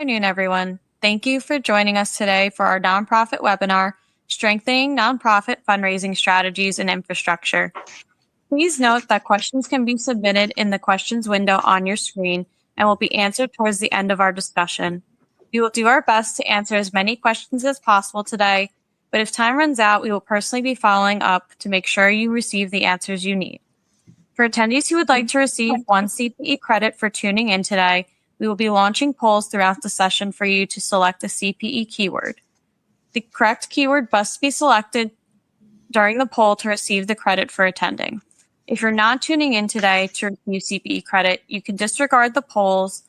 Afternoon, everyone. Thank you for joining us today for our nonprofit webinar, Strengthening Nonprofit Fundraising Strategies and Infrastructure. Please note that questions can be submitted in the questions window on your screen and will be answered towards the end of our discussion. We will do our best to answer as many questions as possible today, but if time runs out, we will personally be following up to make sure you receive the answers you need. For attendees who would like to receive 1 CPE credit for tuning in today, we will be launching polls throughout the session for you to select the CPE keyword. The correct keyword must be selected during the poll to receive the credit for attending. If you're not tuning in today to receive CPE credit, you can disregard the polls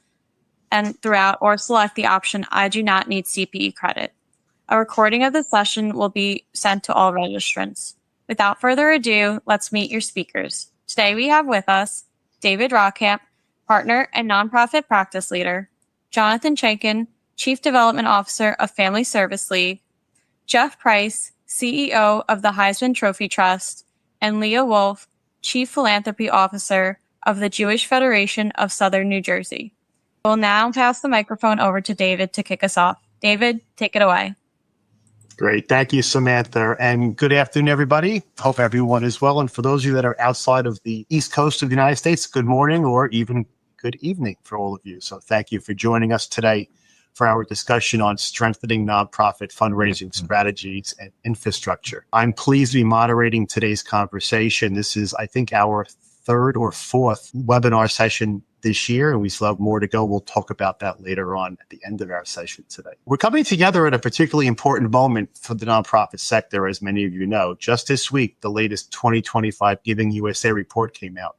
and throughout or select the option I do not need CPE credit. A recording of the session will be sent to all registrants. Without further ado, let's meet your speakers. Today we have with us David Rockamp, Partner and Nonprofit Practice Leader, Jonathan Chaikin, Chief Development Officer of Family Service League, Jeff Price, CEO of the Heisman Trophy Trust, and Leah Wolf, Chief Philanthropy Officer of the Jewish Federation of Southern New Jersey. We'll now pass the microphone over to David to kick us off. David, take it away. Great. Thank you, Samantha. And good afternoon, everybody. Hope everyone is well. And for those of you that are outside of the East Coast of the United States, good morning or even good evening for all of you. So thank you for joining us today for our discussion on strengthening nonprofit fundraising strategies and infrastructure. I'm pleased to be moderating today's conversation. This is, I think, our third or fourth webinar session this year, and we still have more to go. We'll talk about that later on at the end of our session today. We're coming together at a particularly important moment for the nonprofit sector, as many of you know. Just this week, the latest 2025 Giving USA report came out,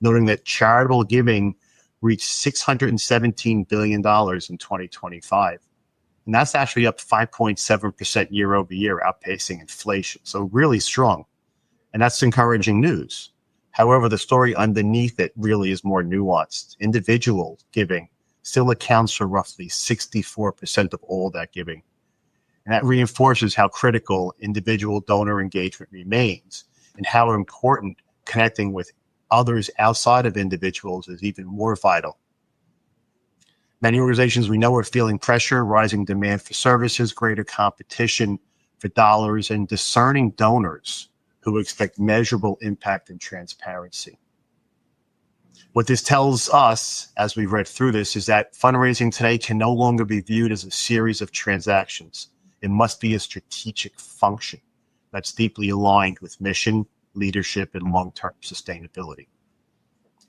noting that charitable giving reached $617 billion in 2025. And that's actually up 5.7% year over year, outpacing inflation. So really strong. And that's encouraging news. However, the story underneath it really is more nuanced. Individual giving still accounts for roughly 64% of all that giving. And that reinforces how critical individual donor engagement remains and how important connecting with others outside of individuals is even more vital. Many organizations we know are feeling pressure, rising demand for services, greater competition for dollars, and discerning donors who expect measurable impact and transparency. What this tells us, as we've read through this, is that fundraising today can no longer be viewed as a series of transactions. It must be a strategic function that's deeply aligned with mission, leadership, and long-term sustainability.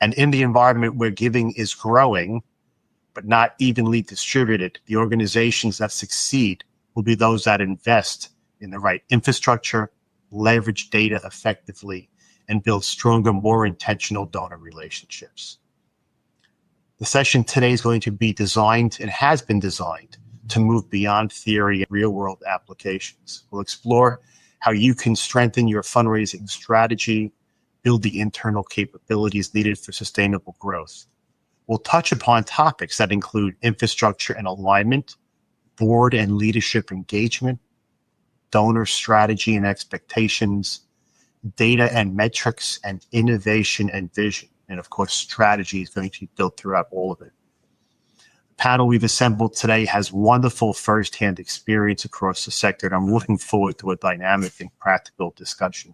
And in the environment where giving is growing, but not evenly distributed, the organizations that succeed will be those that invest in the right infrastructure, leverage data effectively, and build stronger, more intentional donor relationships. The session today is going to be designed and has been designed to move beyond theory and real-world applications. We'll explore how you can strengthen your fundraising strategy, build the internal capabilities needed for sustainable growth. We'll touch upon topics that include infrastructure and alignment, board and leadership engagement, donor strategy and expectations, data and metrics, and innovation and vision. And of course, strategy is going to be built throughout all of it. The panel we've assembled today has wonderful firsthand experience across the sector, and I'm looking forward to a dynamic and practical discussion.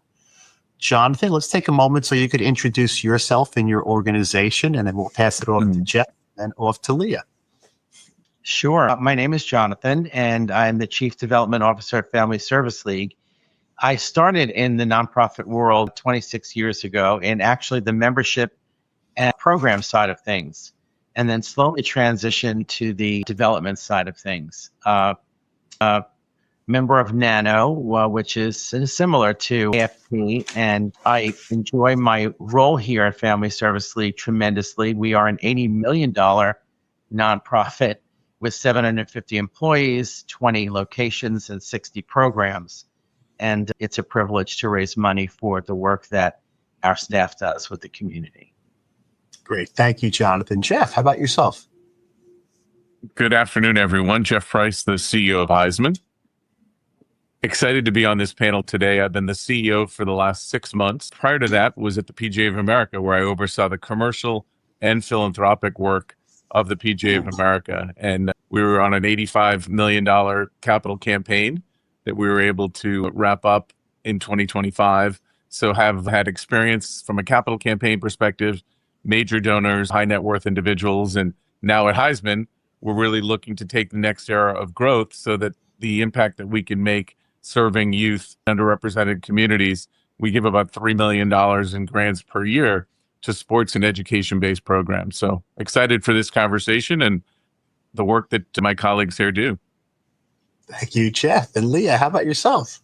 Jonathan, let's take a moment so you could introduce yourself and your organization, and then we'll pass it off to Jeff and off to Leah. Sure. My name is Jonathan, and I'm the Chief Development Officer at Family Service League. I started in the nonprofit world 26 years ago in actually the membership and program side of things, and then slowly transitioned to the development side of things. Member of NANO, which is similar to AFP, and I enjoy my role here at Family Service League tremendously. We are an $80 million nonprofit with 750 employees, 20 locations, and 60 programs. And it's a privilege to raise money for the work that our staff does with the community. Great. Thank you, Jonathan. Jeff, how about yourself? Good afternoon, everyone. Jeff Price, the CEO of Heisman. Excited to be on this panel today. I've been the CEO for the last 6 months. Prior to that was at the PGA of America, where I oversaw the commercial and philanthropic work of the PGA of America. And We were on an $85 million capital campaign that we were able to wrap up in 2025. So have had experience from a capital campaign perspective, major donors, high net worth individuals. And now at Heisman, we're really looking to take the next era of growth so that the impact that we can make serving youth, underrepresented communities, we give about $3 million in grants per year to sports and education-based programs. So excited for this conversation and the work that my colleagues here do. Thank you, Jeff. And Leah, how about yourself?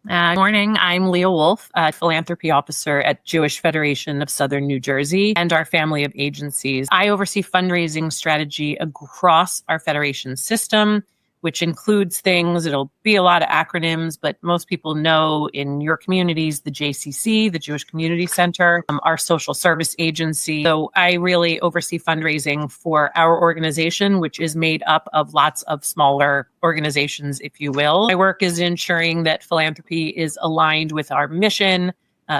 Good morning. I'm Leah Wolf, philanthropy officer at Jewish Federation of Southern New Jersey and our family of agencies. I oversee fundraising strategy across our federation system, which includes things, it'll be a lot of acronyms, but most people know in your communities, the JCC, the Jewish Community Center, our social service agency. So I really oversee fundraising for our organization, which is made up of lots of smaller organizations, if you will. My work is ensuring that philanthropy is aligned with our mission,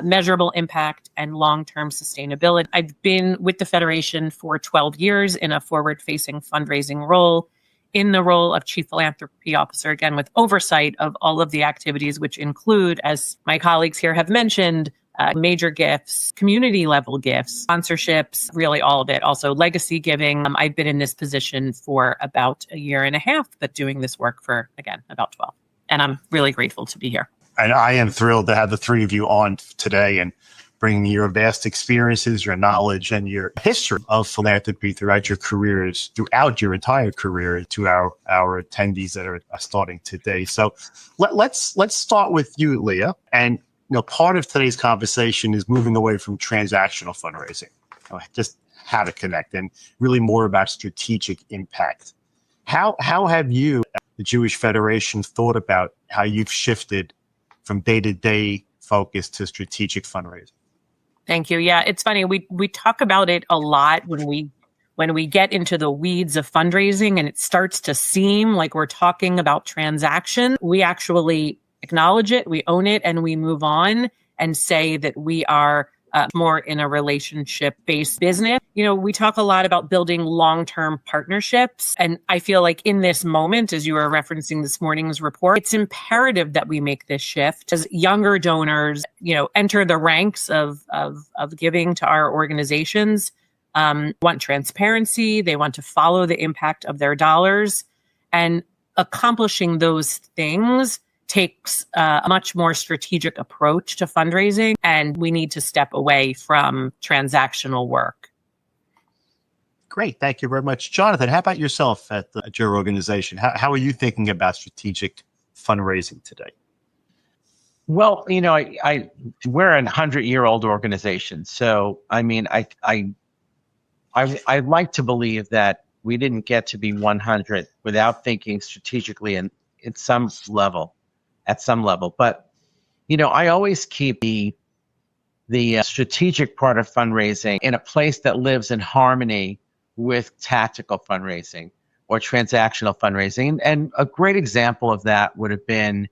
measurable impact, and long-term sustainability. I've been with the Federation for 12 years in a forward-facing fundraising role, in the role of Chief Philanthropy Officer, again, with oversight of all of the activities, which include, as my colleagues here have mentioned, major gifts, community level gifts, sponsorships, really all of it. Also legacy giving. I've been in this position for about a year and a half, but doing this work for, again, about 12. And I'm really grateful to be here. And I am thrilled to have the three of you on today and bringing your vast experiences, your knowledge, and your history of philanthropy throughout your careers, throughout your entire career, to our attendees that are starting today. So let's start with you, Leah. And part of today's conversation is moving away from transactional fundraising, just how to connect, and really more about strategic impact. How have you, the Jewish Federation, thought about how you've shifted from day-to-day focus to strategic fundraising? Thank you. Yeah, it's funny. We talk about it a lot when we get into the weeds of fundraising and it starts to seem like we're talking about transaction. We actually acknowledge it, we own it, and we move on and say that we are more in a relationship-based business. We talk a lot about building long-term partnerships. And I feel like in this moment, as you were referencing this morning's report, it's imperative that we make this shift as younger donors, enter the ranks of giving to our organizations, want transparency. They want to follow the impact of their dollars, and accomplishing those things takes a much more strategic approach to fundraising, and we need to step away from transactional work. Great. Thank you very much. Jonathan, how about yourself at your organization? How are you thinking about strategic fundraising today? Well, we're a 100-year-old organization. So, I like to believe that we didn't get to be 100 without thinking strategically and at some level. But, I always keep the strategic part of fundraising in a place that lives in harmony with tactical fundraising or transactional fundraising. And a great example of that would have been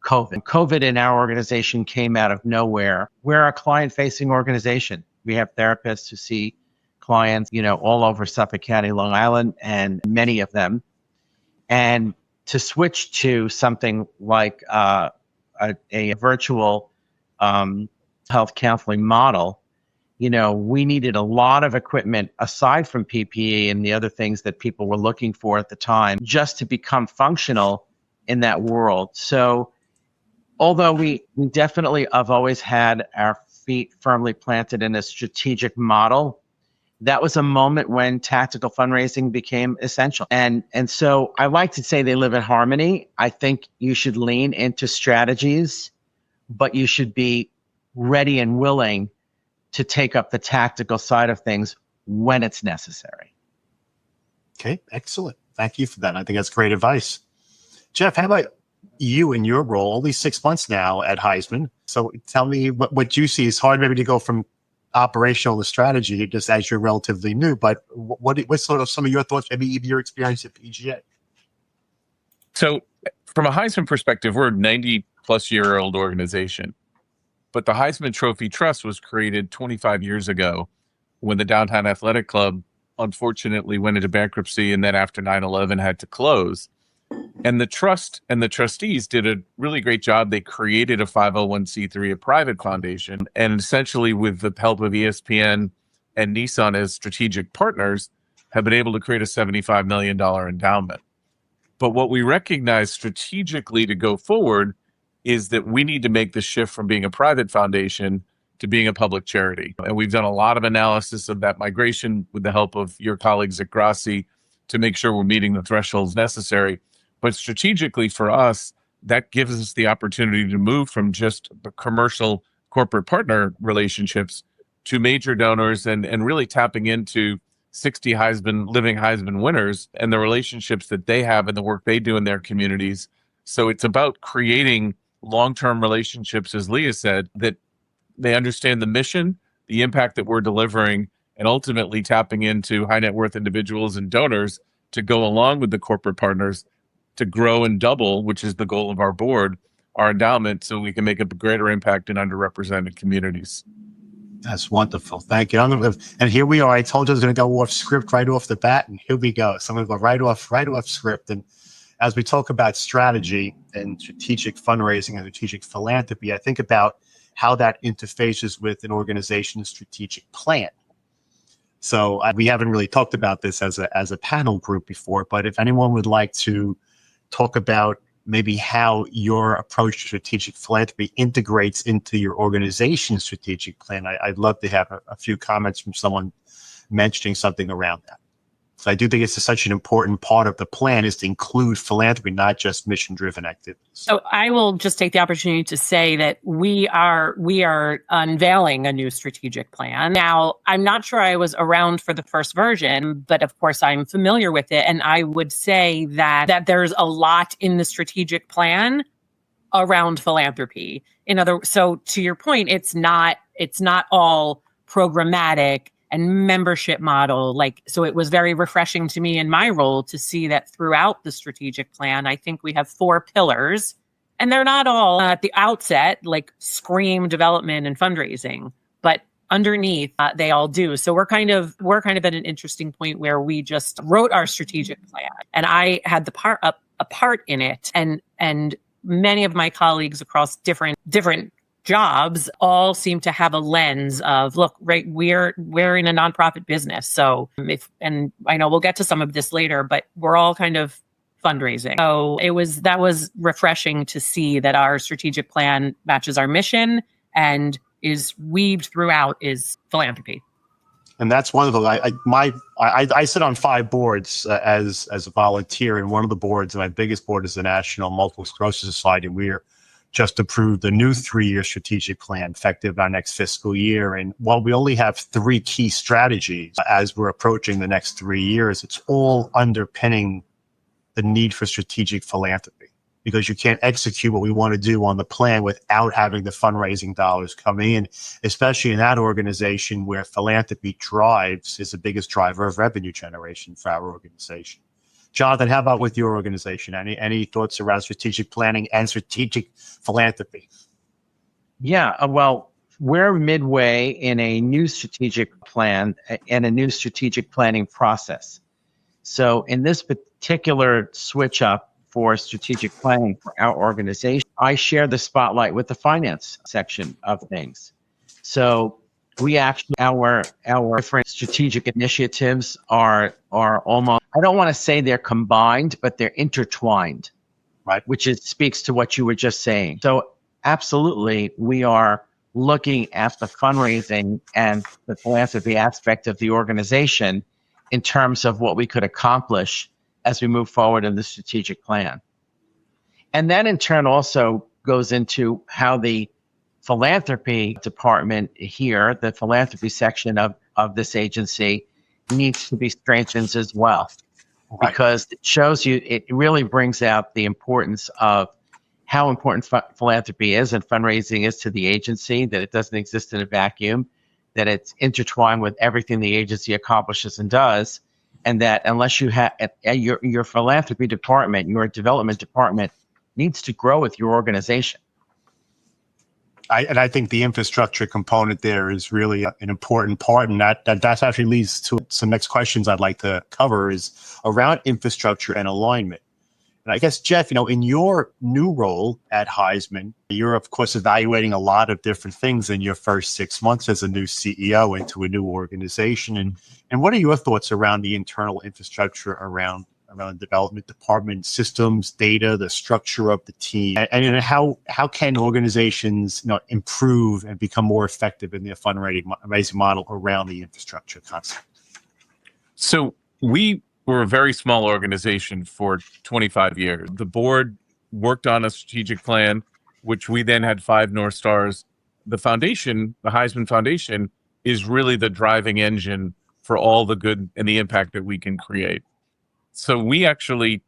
COVID. COVID in our organization came out of nowhere. We're a client-facing organization. We have therapists who see clients, all over Suffolk County, Long Island, and many of them. And to switch to something like a virtual health counseling model, we needed a lot of equipment aside from PPE and the other things that people were looking for at the time just to become functional in that world. So although we definitely have always had our feet firmly planted in a strategic model, that was a moment when tactical fundraising became essential. And so I like to say they live in harmony. I think you should lean into strategies, but you should be ready and willing to take up the tactical side of things when it's necessary. Okay, excellent. Thank you for that. I think that's great advice. Jeff, how about you in your role, only 6 months now at Heisman? So tell me what you see. Is hard maybe to go from operational to strategy just as you're relatively new, but what's sort of some of your thoughts, maybe even your experience at PGA? So from a Heisman perspective, we're a 90-plus-year-old organization. But the Heisman Trophy Trust was created 25 years ago when the Downtown Athletic Club unfortunately went into bankruptcy, and then after 9/11 had to close. And the trust and the trustees did a really great job. They created a 501c3, a private foundation, and essentially with the help of ESPN and Nissan as strategic partners, have been able to create a $75 million endowment. But what we recognize strategically to go forward is that we need to make the shift from being a private foundation to being a public charity. And we've done a lot of analysis of that migration with the help of your colleagues at Grassi to make sure we're meeting the thresholds necessary. But strategically for us, that gives us the opportunity to move from just the commercial corporate partner relationships to major donors and really tapping into 60 living Heisman winners and the relationships that they have and the work they do in their communities. So it's about creating long-term relationships, as Leah said, that they understand the mission, the impact that we're delivering, and ultimately tapping into high net worth individuals and donors to go along with the corporate partners to grow and double, which is the goal of our board, our endowment, so we can make a greater impact in underrepresented communities. That's wonderful. Thank you. And here we are. I told you I was going to go off script right off the bat, and here we go. So I'm going to go right off script. And as we talk about strategy and strategic fundraising and strategic philanthropy, I think about how that interfaces with an organization's strategic plan. So we haven't really talked about this as a panel group before, but if anyone would like to talk about maybe how your approach to strategic philanthropy integrates into your organization's strategic plan, I'd love to have a few comments from someone mentioning something around that. So I do think it's such an important part of the plan is to include philanthropy, not just mission-driven activities. So I will just take the opportunity to say that we are unveiling a new strategic plan. Now, I'm not sure I was around for the first version, but of course I'm familiar with it. And I would say that there's a lot in the strategic plan around philanthropy. So to your point, it's not all programmatic and membership model. So it was very refreshing to me in my role to see that throughout the strategic plan, I think we have 4 pillars, and they're not all at the outset, scream development and fundraising, but underneath they all do. So we're kind of at an interesting point where we just wrote our strategic plan, and I had a part in it, and many of my colleagues across different jobs all seem to have a lens of, look, right, we're in a nonprofit business. So and I know we'll get to some of this later, but we're all kind of fundraising. So that was refreshing to see that our strategic plan matches our mission and is weaved throughout is philanthropy. And that's wonderful. I sit on 5 boards as a volunteer, and one of the boards, my biggest board, is the National Multiple Sclerosis Society, and we're just approved a new 3-year strategic plan effective our next fiscal year. And while we only have 3 key strategies as we're approaching the next 3 years, it's all underpinning the need for strategic philanthropy, because you can't execute what we want to do on the plan without having the fundraising dollars coming in, especially in that organization where philanthropy is the biggest driver of revenue generation for our organization. Jonathan, how about with your organization? Any thoughts around strategic planning and strategic philanthropy? Yeah, well, we're midway in a new strategic plan and a new strategic planning process. So in this particular switch up for strategic planning for our organization, I share the spotlight with the finance section of things. So we actually, our different strategic initiatives are almost, I don't want to say they're combined, but they're intertwined, right? Which speaks to what you were just saying. So absolutely, we are looking at the fundraising and the philanthropy aspect of the organization in terms of what we could accomplish as we move forward in the strategic plan. And that in turn also goes into how the philanthropy department here, the philanthropy section of this agency, needs to be strengthened as well. Right. Because it shows you, it really brings out the importance of how important philanthropy is and fundraising is to the agency, that it doesn't exist in a vacuum, that it's intertwined with everything the agency accomplishes and does, and that unless you have your philanthropy department, your development department needs to grow with your organization. I think the infrastructure component there is really an important part, and that actually leads to some next questions I'd like to cover is around infrastructure and alignment. And I guess, Jeff, in your new role at Heisman, you're, of course, evaluating a lot of different things in your first 6 months as a new CEO into a new organization. And what are your thoughts around the internal infrastructure around the development department, systems, data, the structure of the team, and how can organizations improve and become more effective in their fundraising model around the infrastructure concept? So we were a very small organization for 25 years. The board worked on a strategic plan, which we then had 5 North Stars. The foundation, the Heisman Foundation, is really the driving engine for all the good and the impact that we can create. So we actually,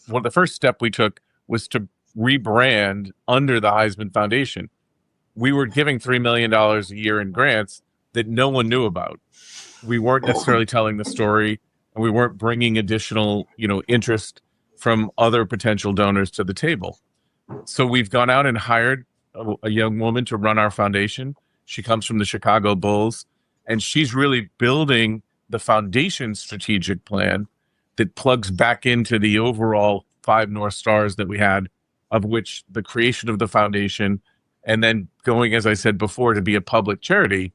the first step we took was to rebrand under the Heisman Foundation. We were giving $3 million a year in grants that no one knew about. We weren't necessarily telling the story, and we weren't bringing additional, interest from other potential donors to the table. So we've gone out and hired a young woman to run our foundation. She comes from the Chicago Bulls, and she's really building the foundation strategic plan that plugs back into the overall 5 North Stars that we had, of which the creation of the foundation and then going, as I said before, to be a public charity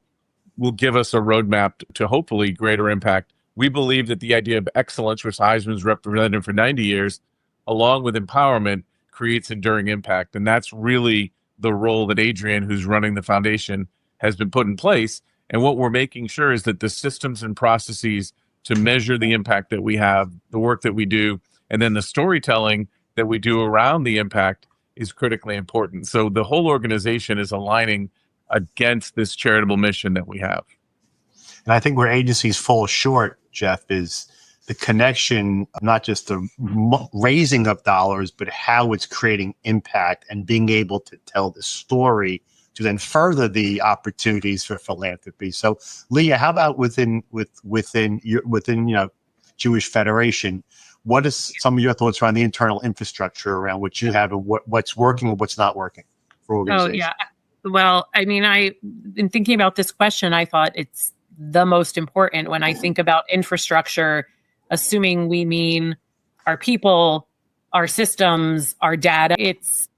will give us a roadmap to hopefully greater impact. We believe that the idea of excellence, which Heisman's represented for 90 years, along with empowerment, creates enduring impact. And that's really the role that Adrian, who's running the foundation, has been put in place. And what we're making sure is that the systems and processes to measure the impact that we have, the work that we do, and then the storytelling that we do around the impact is critically important. So the whole organization is aligning against this charitable mission that we have. And I think where agencies fall short, Jeff, is the connection, not just the raising of dollars, but how it's creating impact and being able to tell the story to then further the opportunities for philanthropy. So, Leah, how about within Jewish Federation, what is some of your thoughts around the internal infrastructure around what you have and what's working and what's not working for organizations? Oh, yeah. Well, I mean, in thinking about this question, I thought it's the most important when I think about infrastructure, assuming we mean our people, our systems, our data. It's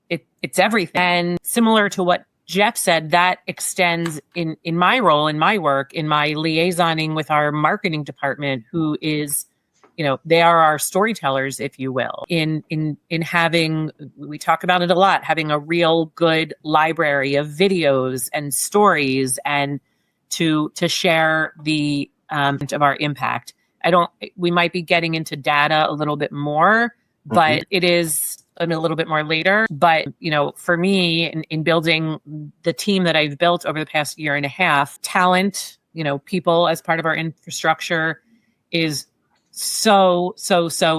everything. And similar to what Jeff said, that extends in my role, in my work, in my liaisoning with our marketing department, who is, they are our storytellers, if you will, in having, we talk about it a lot, having a real good library of videos and stories and to share the of our impact. We might be getting into data a little bit more, but it is a little bit more later. But, for me, in building the team that I've built over the past year and a half, talent, people as part of our infrastructure is so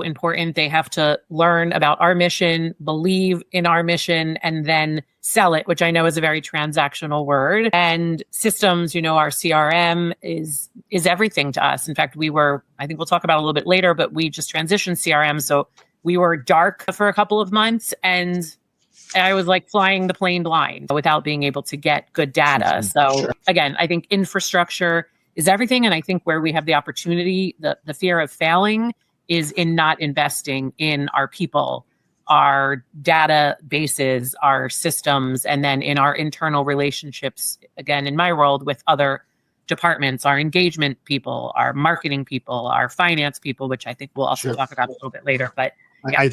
important. They have to learn about our mission, believe in our mission, and then sell it, which I know is a very transactional word. And systems, our CRM is everything to us. In fact, I think we'll talk about it a little bit later, but we just transitioned CRM. So we were dark for a couple of months, and I was like flying the plane blind without being able to get good data. So again, I think infrastructure is everything. And I think where we have the opportunity, the fear of failing is in not investing in our people, our databases, our systems, and then in our internal relationships, again, in my world with other departments, our engagement people, our marketing people, our finance people, which I think we'll also talk about a little bit later. But yeah.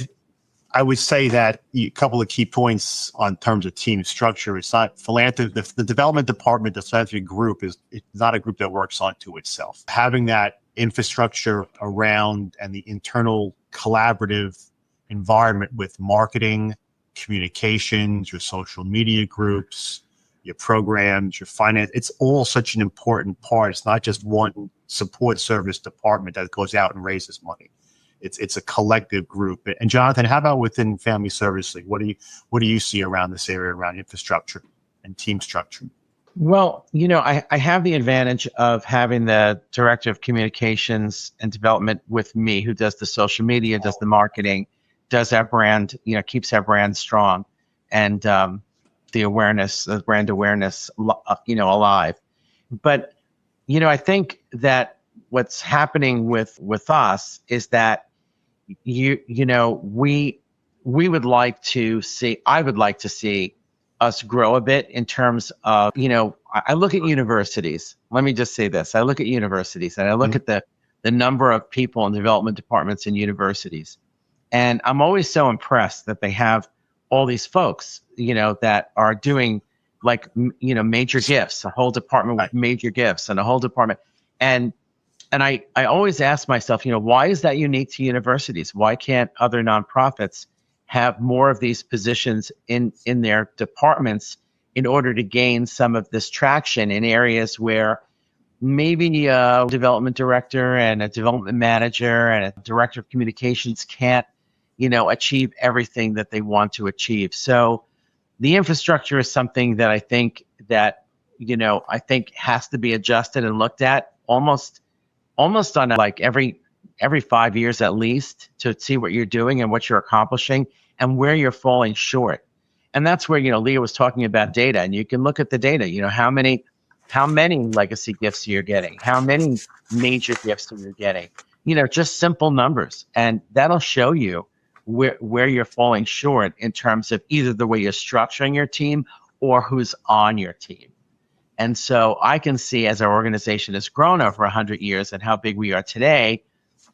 I would say that a couple of key points on terms of team structure. It's not philanthropy. The development department, the philanthropy group, it's not a group that works onto itself. Having that infrastructure around and the internal collaborative environment with marketing, communications, your social media groups, your programs, your finance, it's all such an important part. It's not just one support service department that goes out and raises money. It's a collective group. And Jonathan, how about within Family Service League? What do you see around this area around infrastructure and team structure? Well, I have the advantage of having the director of communications and development with me, who does the social media, does the marketing, does our brand, keeps our brand strong. And the awareness, the brand awareness, alive. But, I think that what's happening with us is that we would like to see, I would like to see us grow a bit in terms of, I look at universities. Let me just say this. I look at universities and I look at the number of people in development departments in universities. And I'm always so impressed that they have all these folks, that are doing major gifts, a whole department with major gifts and a whole department. And I always ask myself, why is that unique to universities? Why can't other nonprofits have more of these positions in their departments in order to gain some of this traction in areas where maybe a development director and a development manager and a director of communications can't, achieve everything that they want to achieve. So the infrastructure is something that I think has to be adjusted and looked at almost on every 5 years at least, to see what you're doing and what you're accomplishing and where you're falling short. And that's where, Leah was talking about data, and you can look at the data, how many legacy gifts you're getting, how many major gifts you're getting, just simple numbers. And that'll show you where you're falling short in terms of either the way you're structuring your team or who's on your team. And so I can see, as our organization has grown over 100 years and how big we are today,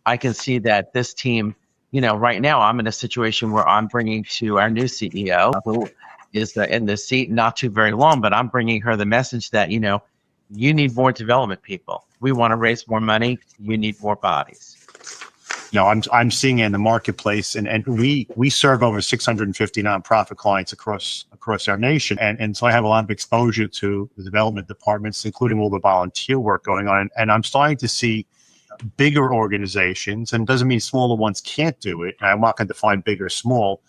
I can see that this team, right now I'm in a situation where I'm bringing to our new CEO, who is in the seat not too very long, but I'm bringing her the message that, you need more development people. We want to raise more money. You need more bodies. I'm seeing it in the marketplace, and we serve over 650 nonprofit clients across our nation, and so I have a lot of exposure to the development departments, including all the volunteer work going on, and I'm starting to see bigger organizations, and it doesn't mean smaller ones can't do it. I'm not going to define big or small.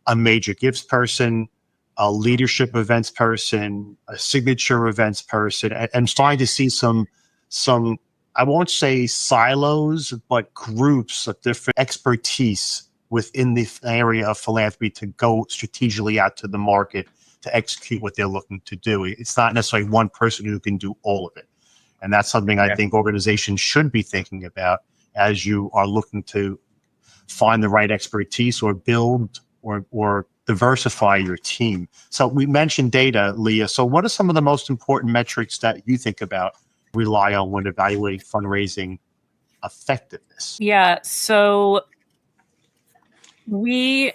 A major gifts person, a leadership events person, a signature events person, and I'm starting to see some. I won't say silos, but groups of different expertise within the area of philanthropy to go strategically out to the market to execute what they're looking to do. It's not necessarily one person who can do all of it. And that's something I think organizations should be thinking about as you are looking to find the right expertise or build or diversify your team. So we mentioned data, Leah. So what are some of the most important metrics that you think about, rely on when evaluating fundraising effectiveness? Yeah. So in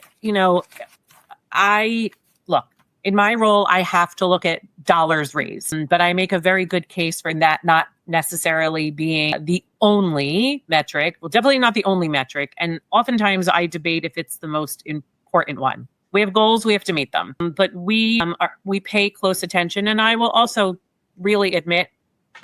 my role, I have to look at dollars raised, but I make a very good case for that not necessarily being the only metric. Well, definitely not the only metric. And oftentimes I debate if it's the most important one. We have goals, we have to meet them, but we pay close attention. And I will also really admit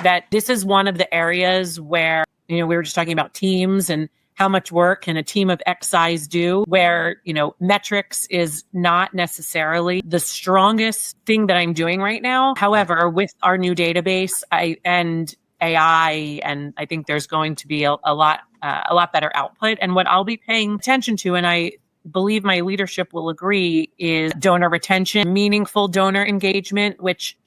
that this is one of the areas where, we were just talking about teams and how much work can a team of X size do, where, metrics is not necessarily the strongest thing that I'm doing right now. However, with our new database and AI, and I think there's going to be a lot better output. And what I'll be paying attention to, and I believe my leadership will agree, is donor retention, meaningful donor engagement, which,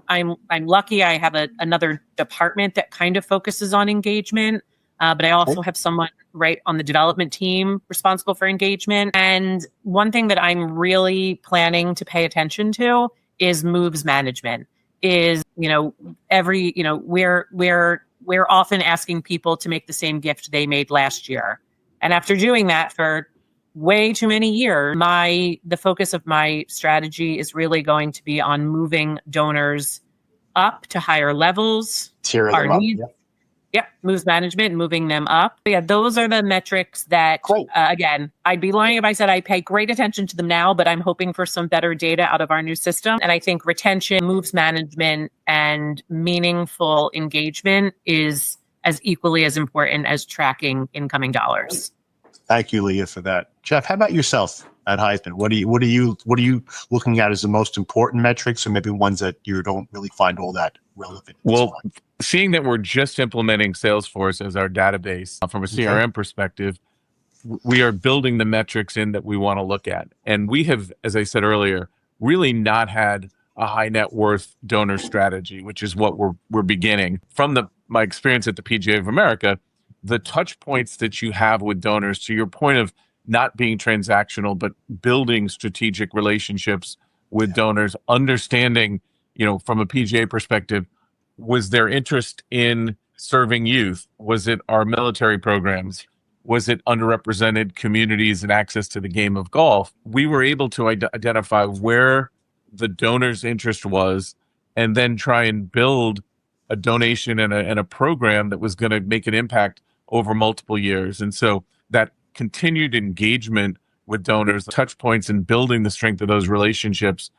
I'm lucky I have another department that kind of focuses on engagement. But I also have someone right on the development team responsible for engagement. And one thing that I'm really planning to pay attention to is moves management. We're often asking people to make the same gift they made last year. And after doing that for way too many years, the focus of my strategy is really going to be on moving donors up to higher levels. Tier them up. Yeah, moves management, moving them up. Yeah, those are the metrics that, again, I'd be lying if I said I pay great attention to them now, but I'm hoping for some better data out of our new system. And I think retention, moves management, and meaningful engagement is as equally as important as tracking incoming dollars. Thank you, Leah, for that. Jeff, how about yourself at Heisman? What are you looking at as the most important metrics, or maybe ones that you don't really find all that relevant? Well, seeing that we're just implementing Salesforce as our database from a CRM perspective, we are building the metrics in that we want to look at. And we have, as I said earlier, really not had a high net worth donor strategy, which is what we're beginning. From my experience at the PGA of America, the touch points that you have with donors, to your point of not being transactional, but building strategic relationships with donors, understanding, from a PGA perspective, was their interest in serving youth? Was it our military programs? Was it underrepresented communities and access to the game of golf? We were able to identify where the donor's interest was, and then try and build a donation and a program that was going to make an impact over multiple years. And so that continued engagement with donors, touch points, and building the strength of those relationships,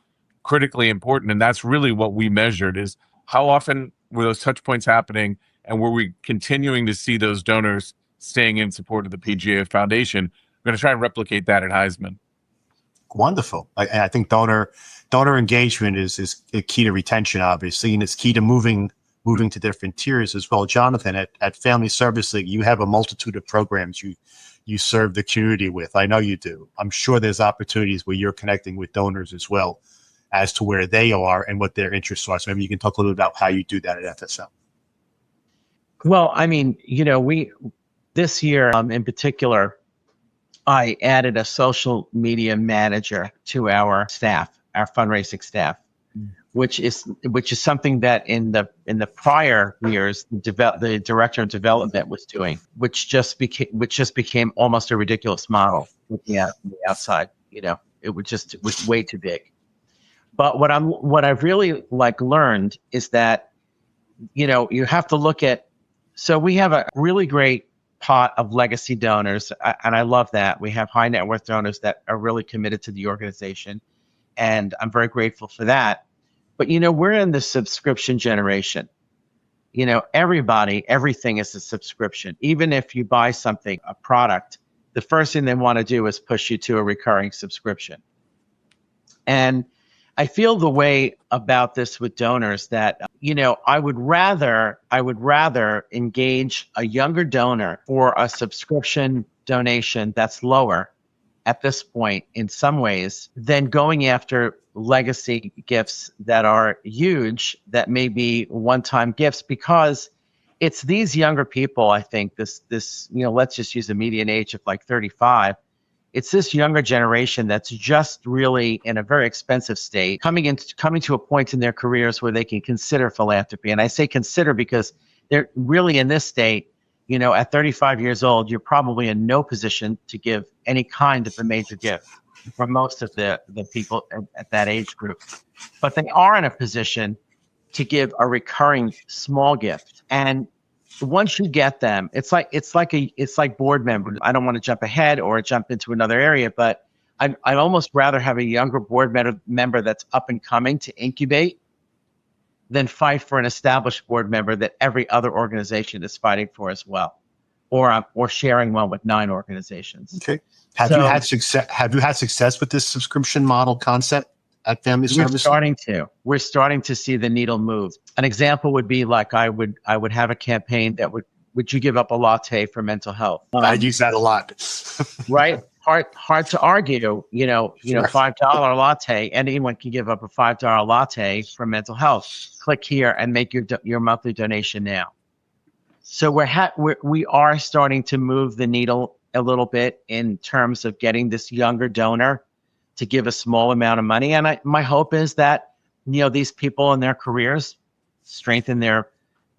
critically important. And that's really what we measured, is how often were those touch points happening, and were we continuing to see those donors staying in support of the PGA Foundation? We're going to try and replicate that at Heisman. Wonderful. I think donor engagement is a key to retention, obviously, and it's key to moving to different tiers as well. Jonathan, at Family Service League, you have a multitude of programs you serve the community with. I know you do. I'm sure there's opportunities where you're connecting with donors as well as to where they are and what their interests are. So maybe you can talk a little bit about how you do that at FSL. Well, I mean, this year in particular, I added a social media manager to our staff, our fundraising staff, which is something that in the prior years the director of development was doing, which just became almost a ridiculous model looking at from the outside. It was way too big. But what I've really learned is that you have to look at. So we have a really great pot of legacy donors, and I love that. We have high net worth donors that are really committed to the organization, and I'm very grateful for that. But we're in the subscription generation. Everything is a subscription. Even if you buy something, a product, the first thing they want to do is push you to a recurring subscription. And I feel the way about this with donors that, I would rather engage a younger donor for a subscription donation that's lower at this point in some ways than going after legacy gifts that are huge, that may be one-time gifts, because it's these younger people, I think, this let's just use a median age of 35. It's this younger generation that's just really in a very expensive state, coming to a point in their careers where they can consider philanthropy. And I say consider because they're really in this state, at 35 years old, you're probably in no position to give any kind of a major gift for most of the people at that age group. But they are in a position to give a recurring small gift. And once you get them, it's like board members. I don't want to jump ahead or jump into another area, but I'd almost rather have a younger board member that's up and coming to incubate than fight for an established board member that every other organization is fighting for as well, or sharing one with 9 organizations. Okay. Have you had success with this subscription model concept at Family Service? We're starting to see the needle move. An example would be I would have a campaign that would you give up a latte for mental health? I use that a lot. Right? Hard to argue. Sure. $5 latte. Anyone can give up a $5 latte for mental health. Click here and make your monthly donation now. So we are starting to move the needle a little bit in terms of getting this younger donor to give a small amount of money. And my hope is that, these people in their careers strengthen their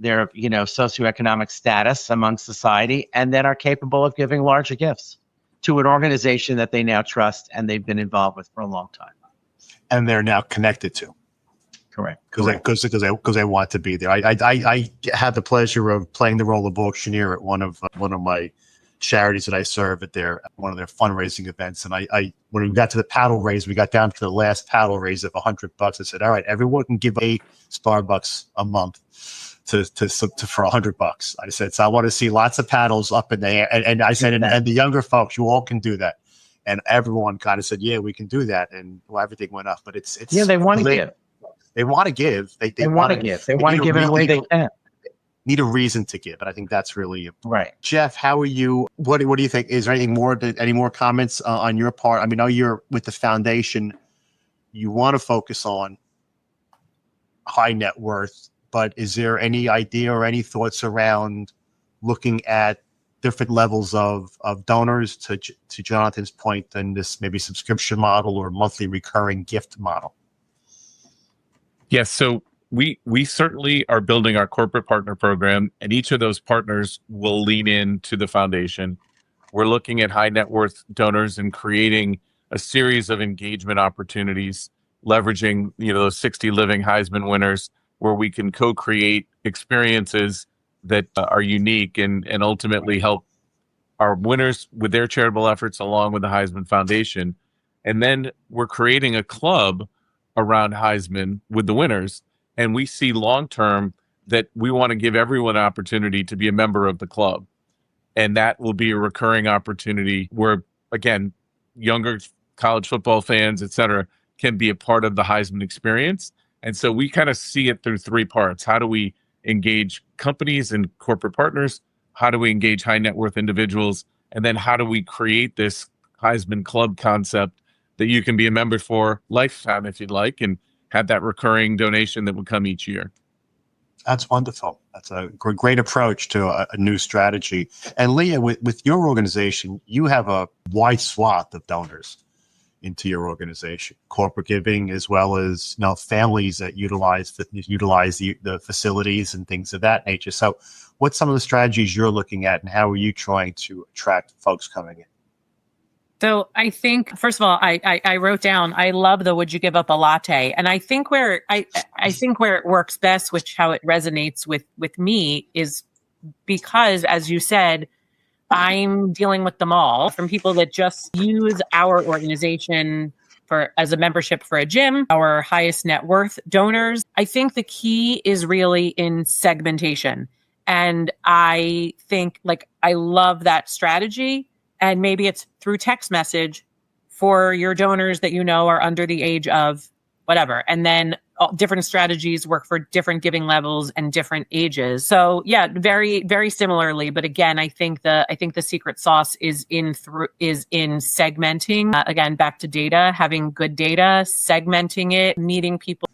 socioeconomic status among society, and then are capable of giving larger gifts to an organization that they now trust and they've been involved with for a long time. And they're now connected to. Correct. Because they want to be there. I had the pleasure of playing the role of auctioneer at one of my charities that I serve at one of their fundraising events. And I when we got to the paddle raise, we got down to the last paddle raise of $100. I said, all right, everyone can give a Starbucks a month for $100. I said, so I want to see lots of paddles up in the air. And I said, and the younger folks, you all can do that. And everyone kind of said, yeah, we can do that. And everything went up. But it's they want to give. They want to give. They want to give. They want to give in a way they can. Need a reason to give, and I think that's really important. Right. Jeff, how are you? What do you think? Is there any more comments on your part? I mean, I know you're with the foundation. You want to focus on high net worth, but is there any idea or any thoughts around looking at different levels of donors to Jonathan's point than this maybe subscription model or monthly recurring gift model? Yes, so we certainly are building our corporate partner program, and each of those partners will lean into the foundation. We're looking at high net worth donors and creating a series of engagement opportunities, leveraging those 60 living Heisman winners, where we can co-create experiences that are unique and ultimately help our winners with their charitable efforts along with the Heisman Foundation. And then we're creating a club around Heisman with the winners. And we see long term that we want to give everyone an opportunity to be a member of the club. And that will be a recurring opportunity where, again, younger college football fans, et cetera, can be a part of the Heisman experience. And so we kind of see it through three parts. How do we engage companies and corporate partners? How do we engage high net worth individuals? And then how do we create this Heisman Club concept that you can be a member for lifetime if you'd like, and have that recurring donation that would come each year? That's wonderful. That's a great approach to a new strategy. And Leah, with your organization, you have a wide swath of donors into your organization, corporate giving, as well as families that utilize the facilities and things of that nature. So what's some of the strategies you're looking at, and how are you trying to attract folks coming in? So I think, first of all, I wrote down, I love the would you give up a latte? And I think where it works best, which how it resonates with me, is because, as you said, I'm dealing with them all, from people that just use our organization as a membership for a gym, our highest net worth donors. I think the key is really in segmentation. And I think, I love that strategy. And maybe it's through text message for your donors that are under the age of whatever. And then different strategies work for different giving levels and different ages. So yeah, very, very similarly. But again, I think the secret sauce is in segmenting. Again, back to data, having good data, segmenting it, meeting people,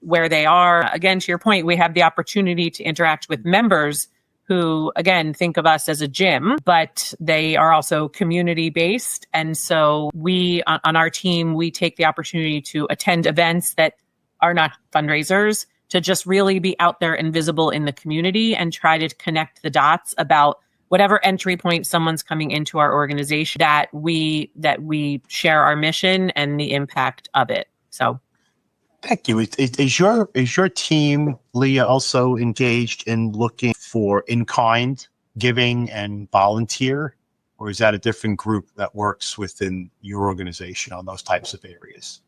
where they are. Again, to your point, we have the opportunity to interact with members who, again, think of us as a gym, but they are also community-based. And so we, on our team, we take the opportunity to attend events that are not fundraisers, to just really be out there and visible in the community and try to connect the dots about whatever entry point someone's coming into our organization, that we share our mission and the impact of it. So thank you. Is your team, Leah, also engaged in looking for in-kind giving and volunteer, or is that a different group that works within your organization on those types of areas?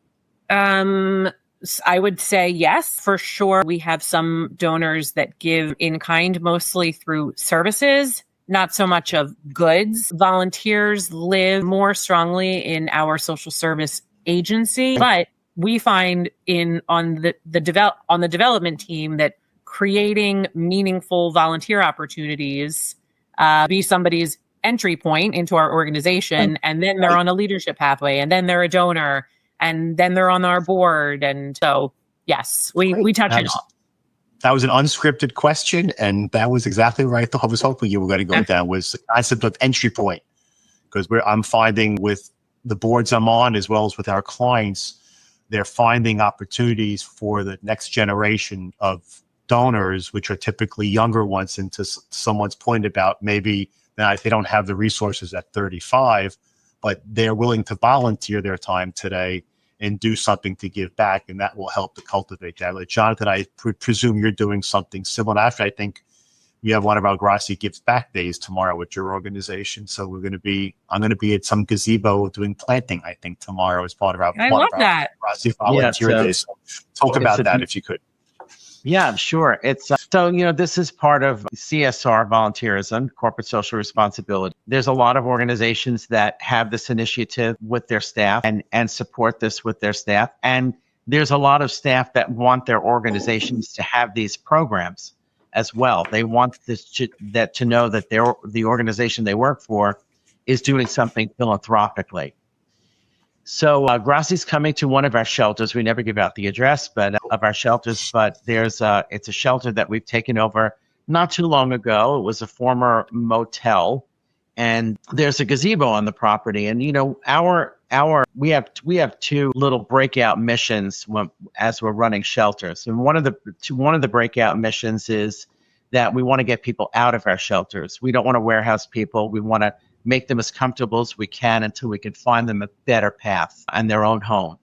I would say yes, for sure. We have some donors that give in kind, mostly through services, not so much of goods. Volunteers live more strongly in our social service agency, but we find on the development team that creating meaningful volunteer opportunities be somebody's entry point into our organization, and then they're on a leadership pathway, and then they're a donor, and then they're on our board. And so, yes, we touch it all. That was an unscripted question, and that was exactly right. I was hoping you were going to go down, was the concept of entry point, because I'm finding with the boards I'm on, as well as with our clients, they're finding opportunities for the next generation of donors, which are typically younger ones. And to someone's point about maybe they don't have the resources at 35, but they're willing to volunteer their time today and do something to give back, and that will help to cultivate that. Jonathan, I presume you're doing something similar. Actually, I think we have one of our Grassi Gives Back days tomorrow with your organization. So I'm going to be at some gazebo doing planting, I think, tomorrow as part of our Grassi volunteer day. So talk about that if you could. Yeah, sure. It's this is part of CSR, volunteerism, corporate social responsibility. There's a lot of organizations that have this initiative with their staff and support this with their staff. And there's a lot of staff that want their organizations to have these programs as well. They want to know that the organization they work for is doing something philanthropically. So Grassi's coming to one of our shelters. We never give out the address, but of our shelters. But it's a shelter that we've taken over not too long ago. It was a former motel, and there's a gazebo on the property. And we have two little breakout missions as we're running shelters. And one of the breakout missions is that we want to get people out of our shelters. We don't want to warehouse people. We want to make them as comfortable as we can until we can find them a better path and their own home.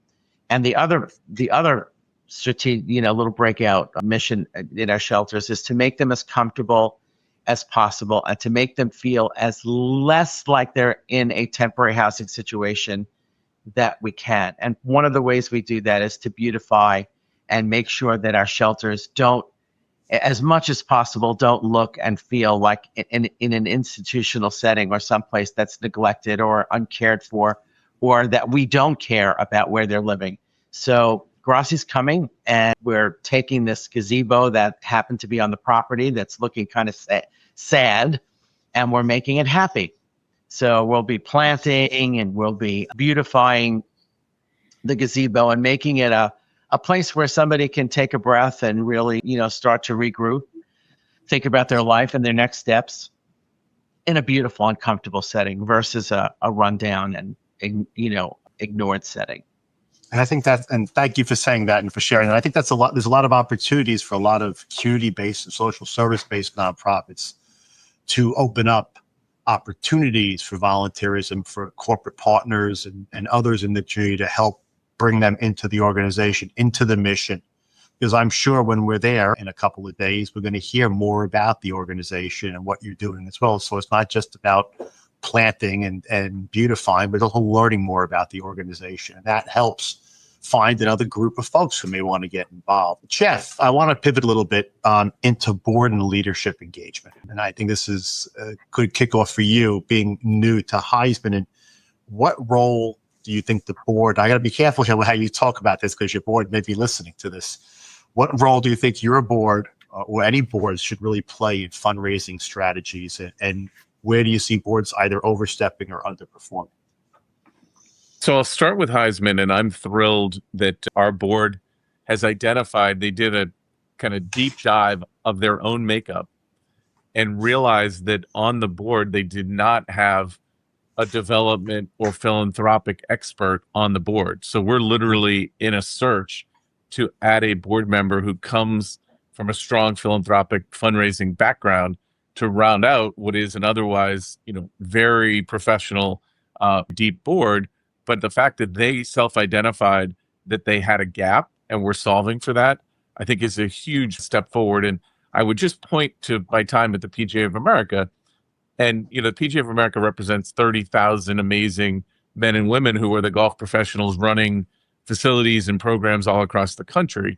And the other strategic, little breakout mission in our shelters is to make them as comfortable as possible and to make them feel as less like they're in a temporary housing situation that we can. And one of the ways we do that is to beautify and make sure that our shelters don't, as much as possible, don't look and feel like in an institutional setting or someplace that's neglected or uncared for, or that we don't care about where they're living. So Grassi's coming, and we're taking this gazebo that happened to be on the property that's looking kind of sad, and we're making it happy. So we'll be planting and we'll be beautifying the gazebo and making it a place where somebody can take a breath and really, start to regroup, think about their life and their next steps in a beautiful and comfortable setting versus a rundown and, ignored setting. And I think and thank you for saying that and for sharing that. I think there's a lot of opportunities for a lot of community-based and social service-based nonprofits to open up opportunities for volunteerism, for corporate partners and others in the community to help bring them into the organization, into the mission. Because I'm sure when we're there in a couple of days, we're going to hear more about the organization and what you're doing as well. So it's not just about planting and beautifying, but also learning more about the organization. And that helps find another group of folks who may want to get involved. Jeff, I want to pivot a little bit into board and leadership engagement. And I think this is a good kickoff for you, being new to Heisman. And what role do you think the board, I got to be careful here with how you talk about this because your board may be listening to this. What role do you think your board or any boards should really play in fundraising strategies? And where do you see boards either overstepping or underperforming? So I'll start with Heisman, and I'm thrilled that our board has identified, they did a kind of deep dive of their own makeup and realized that on the board, they did not have a development or philanthropic expert on the board. So we're literally in a search to add a board member who comes from a strong philanthropic fundraising background to round out what is an otherwise, very professional, deep board. But the fact that they self-identified that they had a gap and were solving for that, I think is a huge step forward. And I would just point to my time at the PGA of America. And, the PGA of America represents 30,000 amazing men and women who are the golf professionals running facilities and programs all across the country.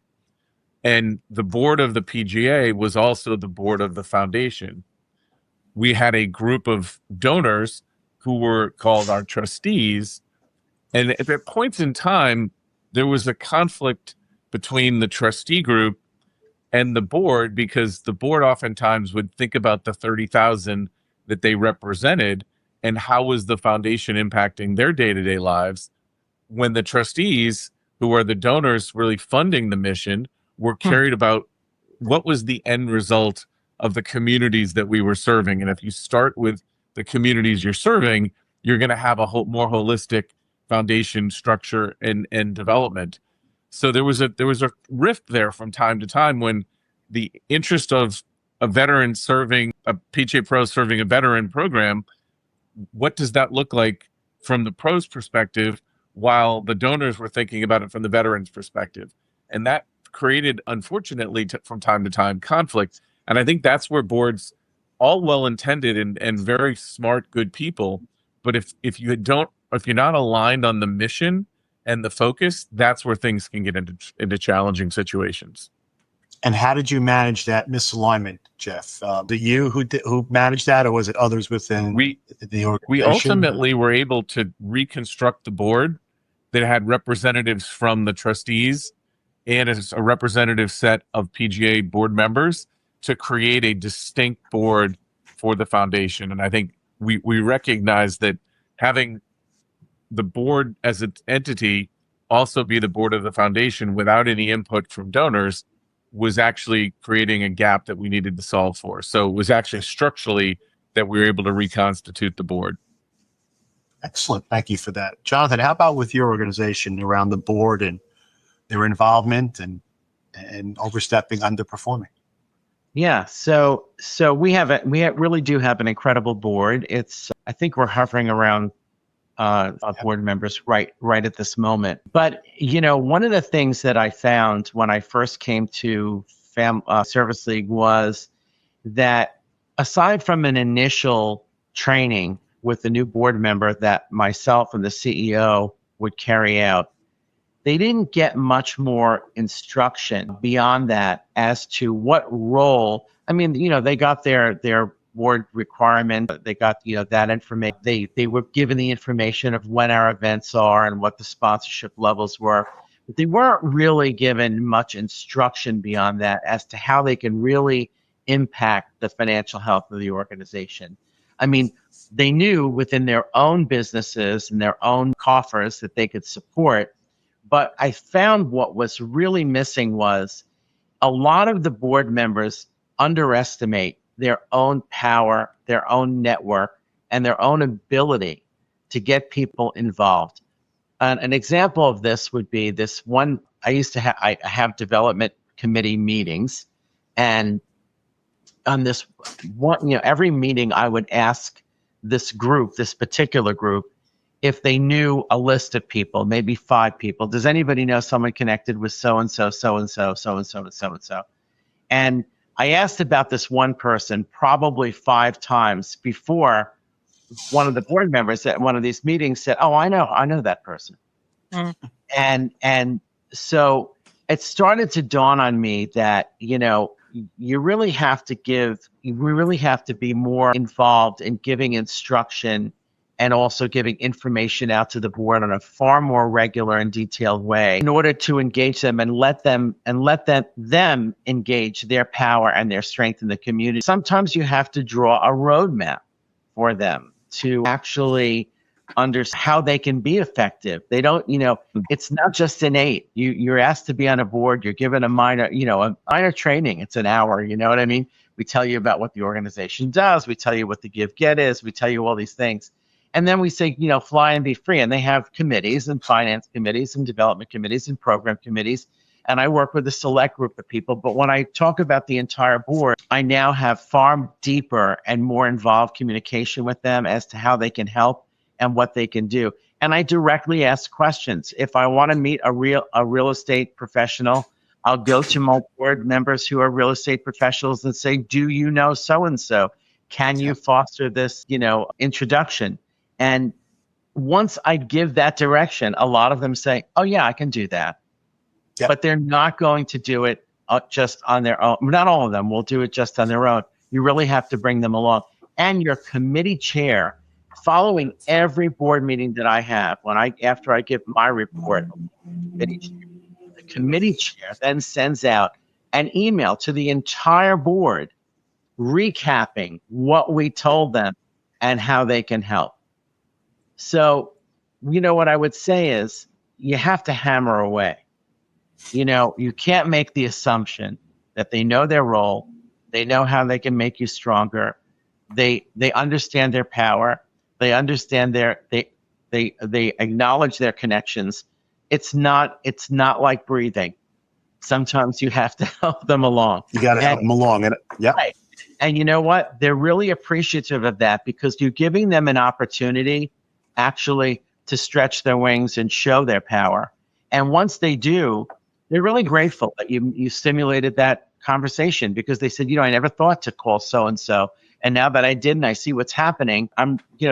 And the board of the PGA was also the board of the foundation. We had a group of donors who were called our trustees. And at points in time, there was a conflict between the trustee group and the board because the board oftentimes would think about the 30,000 that they represented and how was the foundation impacting their day-to-day lives when the trustees, who are the donors really funding the mission, were carried about what was the end result of the communities that we were serving. And if you start with the communities you're serving, you're going to have a more holistic foundation structure and development. So there was a rift there from time to time when the interest of a veteran serving, a PGA pro serving a veteran program, what does that look like from the pro's perspective while the donors were thinking about it from the veteran's perspective? And that created, unfortunately, from time to time, conflict. And I think that's where boards, all well-intended and very smart, good people, but if you're not aligned on the mission and the focus, that's where things can get into challenging situations. And how did you manage that misalignment, Jeff? Did you who managed that, or was it others within the organization? We ultimately were able to reconstruct the board that had representatives from the trustees and a representative set of PGA board members to create a distinct board for the foundation. And I think we recognize that having the board as an entity also be the board of the foundation without any input from donors was actually creating a gap that we needed to solve for. So it was actually structurally that we were able to reconstitute the board. Excellent. Thank you for that. Jonathan, how about with your organization around the board and their involvement and overstepping, underperforming? Yeah, so we really do have an incredible board. I think we're hovering around board members right at this moment. But one of the things that I found when I first came to Service League was that aside from an initial training with the new board member that myself and the CEO would carry out, they didn't get much more instruction beyond that as to what role. I mean, they got their board requirement, they got that information. They were given the information of when our events are and what the sponsorship levels were, but they weren't really given much instruction beyond that as to how they can really impact the financial health of the organization. I mean, they knew within their own businesses and their own coffers that they could support. But I found what was really missing was a lot of the board members underestimate their own power, their own network, and their own ability to get people involved. An example of this would be this one. I have development committee meetings, and on this one, every meeting I would ask this particular group, if they knew a list of people, maybe 5 people. Does anybody know someone connected with so-and-so, so-and-so, so-and-so, and so-and-so? And I asked about this one person probably 5 times before one of the board members at one of these meetings said, "Oh, I know that person." And so it started to dawn on me that, we really have to be more involved in giving instruction and also giving information out to the board on a far more regular and detailed way in order to engage them and let them engage their power and their strength in the community. Sometimes you have to draw a roadmap for them to actually understand how they can be effective. They don't, it's not just innate. You're asked to be on a board. You're given a minor training. It's an hour. You know what I mean? We tell you about what the organization does. We tell you what the give get is. We tell you all these things. And then we say, fly and be free. And they have committees and finance committees and development committees and program committees. And I work with a select group of people. But when I talk about the entire board, I now have far deeper and more involved communication with them as to how they can help and what they can do. And I directly ask questions. If I want to meet a real estate professional, I'll go to my board members who are real estate professionals and say, do you know so-and-so? Can you foster this, introduction? And once I give that direction, a lot of them say, oh, yeah, I can do that. Yep. But they're not going to do it just on their own. Not all of them will do it just on their own. You really have to bring them along. And your committee chair, following every board meeting that I have, after I give my report, the committee chair then sends out an email to the entire board recapping what we told them and how they can help. So, what I would say is you have to hammer away. You can't make the assumption that they know their role, they know how they can make you stronger, they understand their power, they understand they acknowledge their connections. It's not like breathing. Sometimes you have to help them along. You got to help them along. Right. And you know what? They're really appreciative of that because you're giving them an opportunity actually to stretch their wings and show their power. And once they do, they're really grateful that you stimulated that conversation because they said, I never thought to call so-and-so. And now that I did and I see what's happening,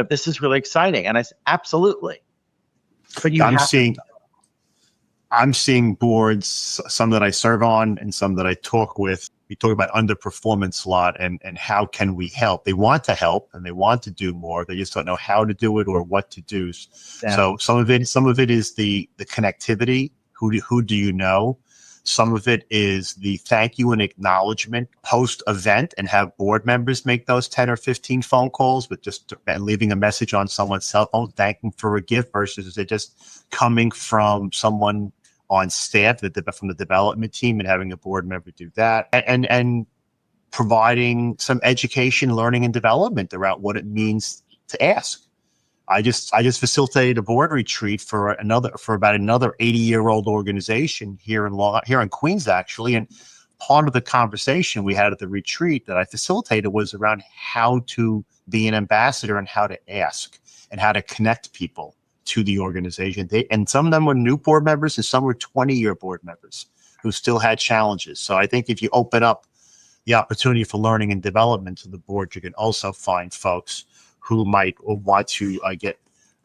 this is really exciting. And I said, absolutely. But I'm seeing boards, some that I serve on and some that I talk with. We talk about underperformance a lot and how can we help? They want to help and they want to do more. They just don't know how to do it or what to do. Yeah. So some of it is the connectivity. Who do you know? Some of it is the thank you and acknowledgement post-event, and have board members make those 10 or 15 phone calls with just leaving a message on someone's cell phone thanking for a gift, versus it just coming from someone on staff from the development team and having a board member do that, and providing some education, learning, and development around what it means to ask. I just facilitated a board retreat for about another 80-year-old organization here in Queens, actually. And part of the conversation we had at the retreat that I facilitated was around how to be an ambassador and how to ask and how to connect people to the organization. And some of them were new board members and some were 20-year board members who still had challenges. So I think if you open up the opportunity for learning and development to the board, you can also find folks who might want to get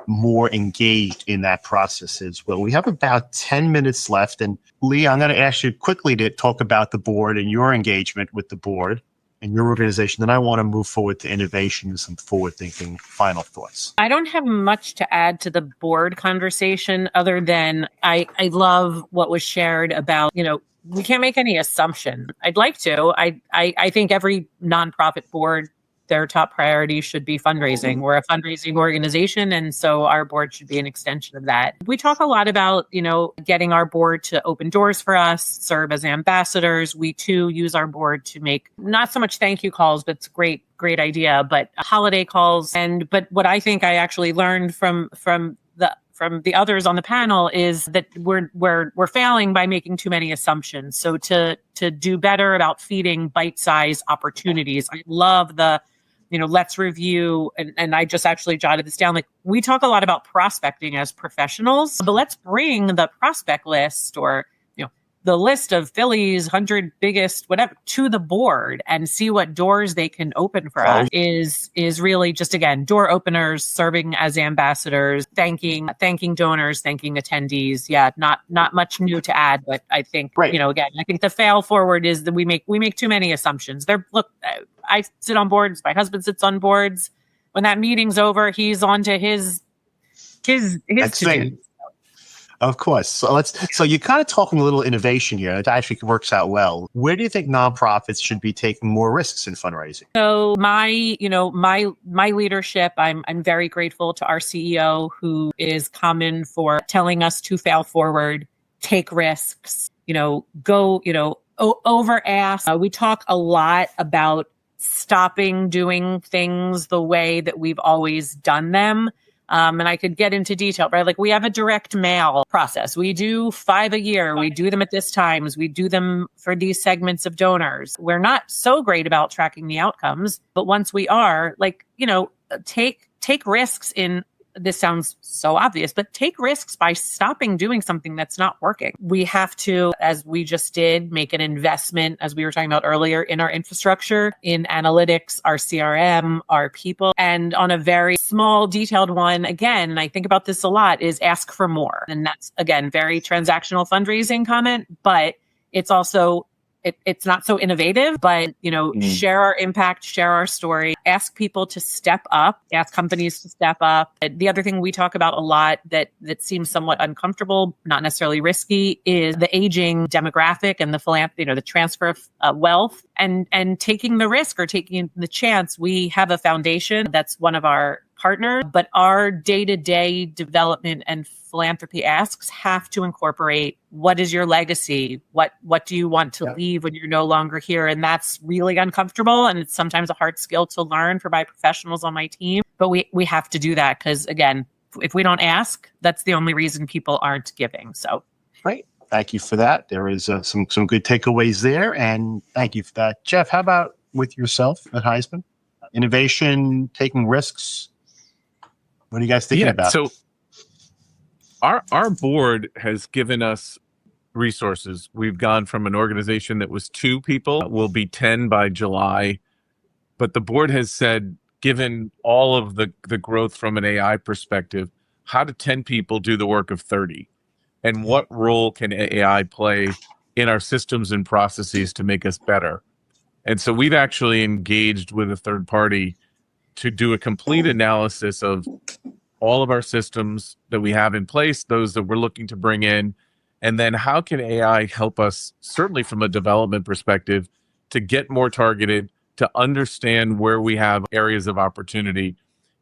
more engaged in that process as well. We have about 10 minutes left. And Lee, I'm going to ask you quickly to talk about the board and your engagement with the board and your organization. Then I want to move forward to innovation and some forward-thinking final thoughts. I don't have much to add to the board conversation other than I love what was shared about, we can't make any assumption. I'd like to. I think every nonprofit board, their top priority should be fundraising. We're a fundraising organization, and so our board should be an extension of that. We talk a lot about, getting our board to open doors for us, serve as ambassadors. We too use our board to make not so much thank you calls, but it's a great idea, but holiday calls. But what I think I actually learned from the others on the panel is that we're failing by making too many assumptions. So to do better about feeding bite-sized opportunities. I love the let's review, and I just actually jotted this down. Like, we talk a lot about prospecting as professionals, but let's bring the prospect list or, the list of Philly's 100 biggest, whatever, to the board and see what doors they can open for us is really just, again, door openers, serving as ambassadors, thanking donors, thanking attendees. Yeah, not much new to add, but I think, again, I think the fail forward is that we make too many assumptions. I sit on boards. My husband sits on boards. When that meeting's over, he's on to his to-do. Of course. So you're kind of talking a little innovation here. It actually works out well. Where do you think nonprofits should be taking more risks in fundraising? So my leadership, I'm very grateful to our CEO, who is common for telling us to fail forward, take risks, go, over ask. We talk a lot about stopping doing things the way that we've always done them. And I could get into detail, right? Like, we have a direct mail process. We do 5 a year. We do them at this times. We do them for these segments of donors. We're not so great about tracking the outcomes, but once we are, take risks in, this sounds so obvious, but take risks by stopping doing something that's not working. We have to, as we just did, make an investment, as we were talking about earlier, in our infrastructure, in analytics, our CRM, our people. And on a very small, detailed one, again, and I think about this a lot, is ask for more. And that's, again, very transactional fundraising comment, but it's also it's not so innovative, but, share our impact, share our story, ask people to step up, ask companies to step up. The other thing we talk about a lot that seems somewhat uncomfortable, not necessarily risky, is the aging demographic and the philanthropy, the transfer of wealth and taking the risk or taking the chance. We have a foundation that's one of our partner, but our day-to-day development and philanthropy asks have to incorporate, what is your legacy? What do you want to leave when you're no longer here? And that's really uncomfortable. And it's sometimes a hard skill to learn for my professionals on my team. But we have to do that because, again, if we don't ask, that's the only reason people aren't giving. So, great. Thank you for that. There is some good takeaways there. And thank you for that. Jeff, how about with yourself at Heisman? Innovation, taking risks? What are you guys thinking about? So our board has given us resources. We've gone from an organization that was 2 people, will be 10 by July. But the board has said, given all of the growth from an AI perspective, how do 10 people do the work of 30? And what role can AI play in our systems and processes to make us better? And so we've actually engaged with a third party to do a complete analysis of all of our systems that we have in place, those that we're looking to bring in, And then how can AI help us, certainly from a development perspective, to get more targeted, to understand where we have areas of opportunity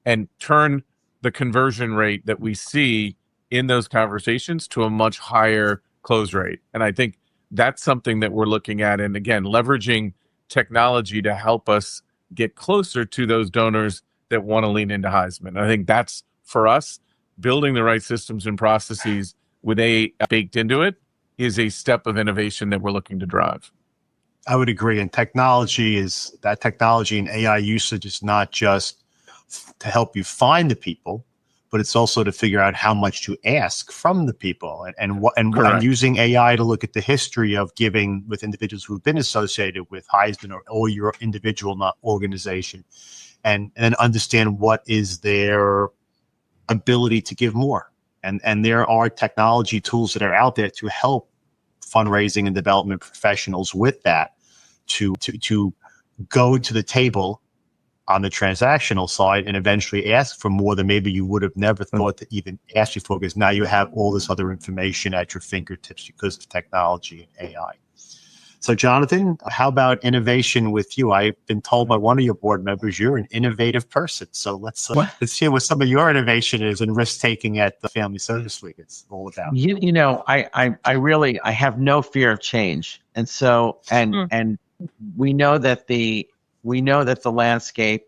and turn the conversion rate that we see in those conversations to a much higher close rate. And I think that's something that we're looking at. And again, leveraging technology to help us get closer to those donors that want to lean into Heisman. I think that's, for us, building the right systems and processes with AI baked into it is a step of innovation that we're looking to drive. I would agree. And technology and AI usage is not just to help you find the people, but it's also to figure out how much to ask from the people, and using AI to look at the history of giving with individuals who've been associated with Heisman or your individual organization, and understand what is their ability to give more. And there are technology tools that are out there to help fundraising and development professionals with that, to go to the table on the transactional side and eventually ask for more than maybe you would have never thought to even ask you for, because now you have all this other information at your fingertips because of technology and AI. So Jonathan, how about innovation with you? I've been told by one of your board members you're an innovative person. So let's hear what some of your innovation is and risk taking at the Family Service Week. It's all about. I have no fear of change, and so and we know that the landscape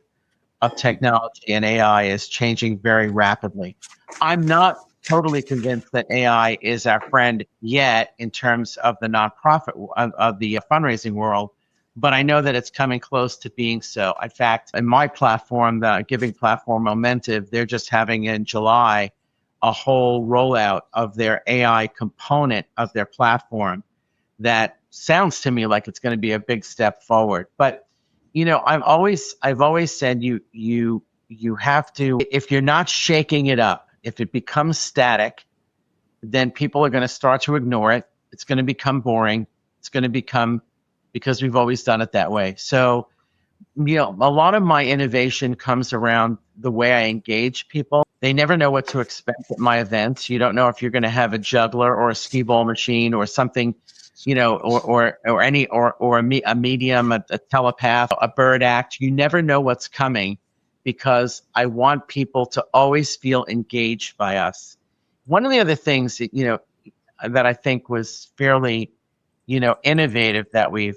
of technology and AI is changing very rapidly. I'm not totally convinced that AI is our friend yet in terms of the nonprofit of the fundraising world, but I know that it's coming close to being so. In fact, in my platform, the giving platform Momentive, they're just having in July a whole rollout of their AI component of their platform that sounds to me like it's going to be a big step forward. But I've always said you have to, if you're not shaking it up, if it becomes static, then people are going to start to ignore it. It's going to become boring. It's going to become, because we've always done it that way. So, a lot of my innovation comes around the way I engage people. They never know what to expect at my events. You don't know if you're going to have a juggler or a skee ball machine or something, or a medium, a telepath, a bird act. You never know what's coming, because I want people to always feel engaged by us. One of the other things that I think was fairly, innovative that we've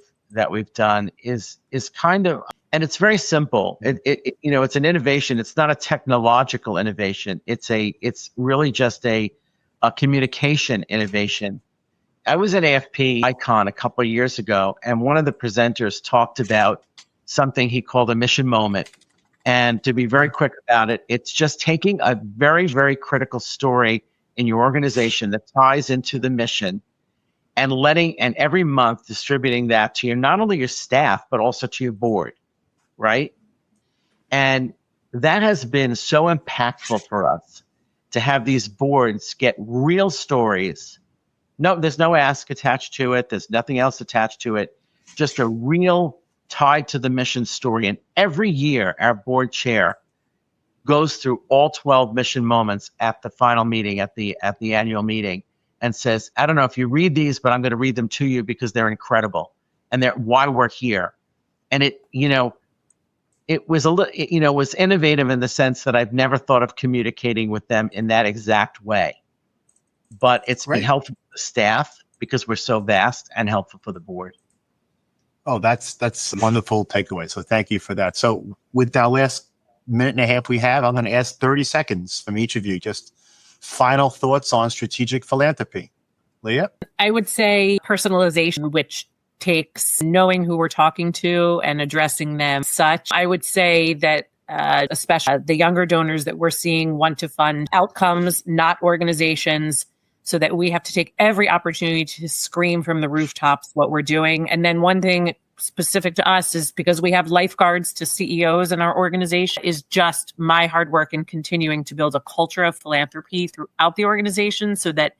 done is kind of, and it's very simple. It's an innovation. It's not a technological innovation. It's really just a communication innovation. I was at AFP Icon a couple of years ago, and one of the presenters talked about something he called a mission moment. And to be very quick about it, it's just taking a very, very critical story in your organization that ties into the mission and every month distributing that to not only your staff, but also to your board, right? And that has been so impactful for us to have these boards get real stories. No, there's no ask attached to it. There's nothing else attached to it. Just a real tied to the mission story. And every year, our board chair goes through all 12 mission moments at the final meeting, at the annual meeting, and says, I don't know if you read these, but I'm going to read them to you because they're incredible and they're why we're here. And it was was innovative in the sense that I've never thought of communicating with them in that exact way. But it's been helpful for the staff because we're so vast, and helpful for the board. Oh, that's a wonderful takeaway. So thank you for that. So with our last minute and a half we have, I'm going to ask 30 seconds from each of you. Just final thoughts on strategic philanthropy. Leah? I would say personalization, which takes knowing who we're talking to and addressing them such. I would say that especially the younger donors that we're seeing want to fund outcomes, not organizations, so that we have to take every opportunity to scream from the rooftops what we're doing. And then one thing specific to us is, because we have lifeguards to CEOs in our organization, is just my hard work in continuing to build a culture of philanthropy throughout the organization, so that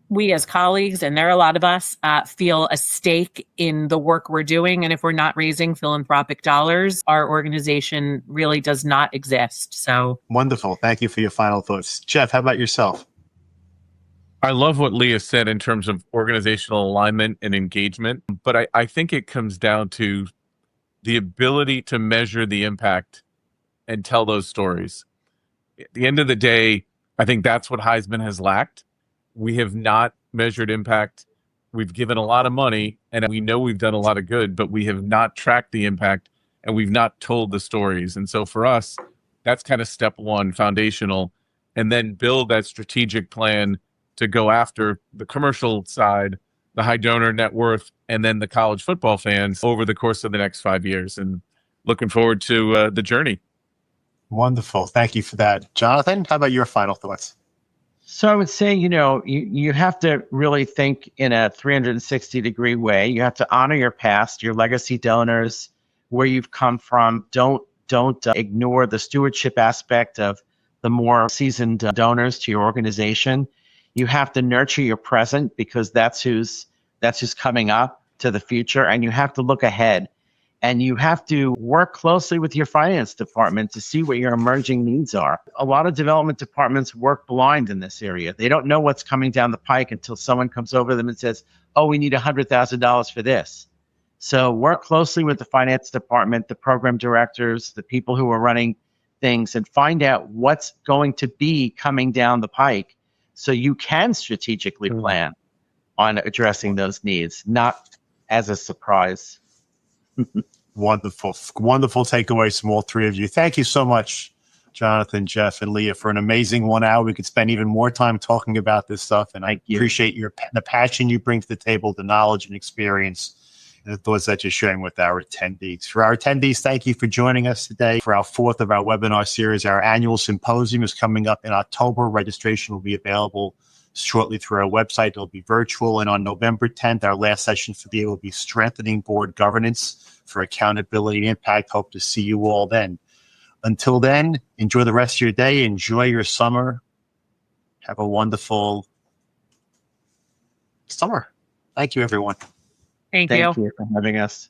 we as colleagues, and there are a lot of us, feel a stake in the work we're doing. And if we're not raising philanthropic dollars, our organization really does not exist. So wonderful. Thank you for your final thoughts. Jeff, how about yourself? I love what Leah said in terms of organizational alignment and engagement, but I think it comes down to the ability to measure the impact and tell those stories. At the end of the day, I think that's what Heisman has lacked. We have not measured impact. We've given a lot of money and we know we've done a lot of good, but we have not tracked the impact and we've not told the stories. And so for us, that's kind of step one, foundational, and then build that strategic plan to go after the commercial side, the high donor net worth, and then the college football fans over the course of the next 5 years. And looking forward to the journey. Wonderful. Thank you for that. Jonathan, how about your final thoughts? So I would say, you have to really think in a 360-degree way. You have to honor your past, your legacy donors, where you've come from. Don't ignore the stewardship aspect of the more seasoned donors to your organization. You have to nurture your present because that's who's coming up to the future, and you have to look ahead. And you have to work closely with your finance department to see what your emerging needs are. A lot of development departments work blind in this area. They don't know what's coming down the pike until someone comes over to them and says, oh, we need $100,000 for this. So work closely with the finance department, the program directors, the people who are running things, and find out what's going to be coming down the pike so you can strategically plan on addressing those needs, not as a surprise. Wonderful takeaways from all three of you. Thank you so much, Jonathan, Jeff, and Leah, for an amazing 1 hour. We could spend even more time talking about this stuff, and I appreciate the passion you bring to the table, the knowledge and experience, and the thoughts that you're sharing with our attendees. For our attendees, thank you for joining us today for our fourth of our webinar series. Our annual symposium is coming up in October. Registration will be available shortly through our website. It'll be virtual. And on November 10th, our last session for the year will be strengthening board governance for accountability and impact. Hope to see you all then. Until then, enjoy the rest of your day. Enjoy your summer. Have a wonderful summer. Thank you, everyone. Thank you. Thank you for having us.